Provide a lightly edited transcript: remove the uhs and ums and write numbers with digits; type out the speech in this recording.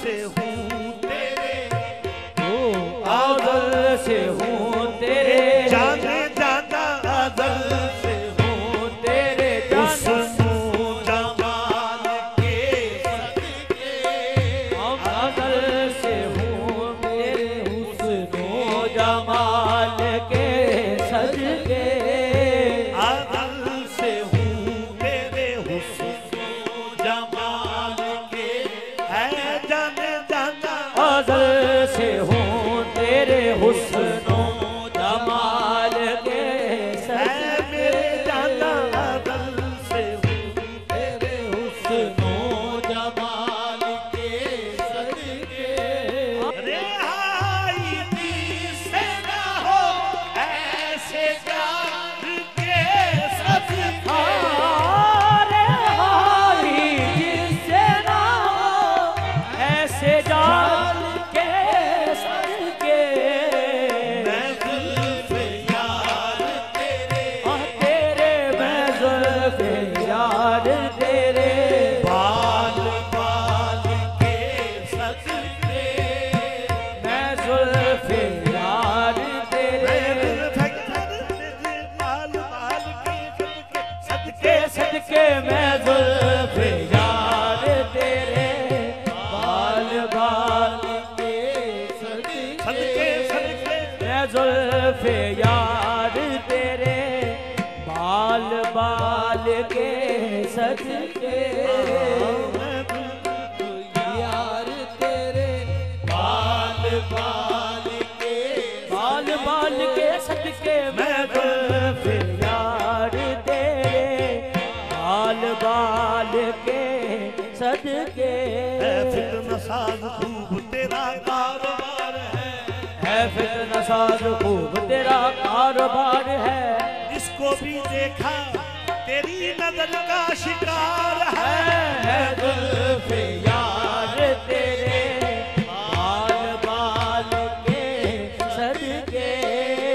से हूँ तेरे, अज़ल से हूँ तेरे, जाने जाना अज़ल से हूँ तेरे, हुस्न जमाल के सदके, अज़ल से हूँ तेरे हुस्न जमाल के सदके, अज़ल से हूँ तेरे हुस्न जमाल के, है जाने जाना अज़ल से हूँ तेरे हुस्न जमाल के है मेरे जाना अज़ल से हूँ तेरे हुस्न जमाल के सदके। रिहाई से ना हो ऐसे जान के सदके, रिहाई जिससे ना हो ऐसे जान के सदके, मैं जुल्फ़े यार तेरे, तेरे मैं ज़ुल्फ़े यार तेरे, बाल बाल के सदके, मैं ज़ुल्फ़े यार तेरे, बाल बाल के सदके, के सदके मैं ज़ुल्फ़े यार तेरे, बाल बाल के सदके सदके, सदके मैं ज़ुल्फ़े यार तेरे, बाल बाल के सदके, यार तेरे, बाल बाल के बाल बाल के सदके मैं ज़ुल्फ़े यार तेरे, बाल बाल के सदके। फित्ना साज खूब तेरा कारोबार है फित्ना साज खूब तेरा कारोबार है, इसको भी देखा तेरी नजर का शिकार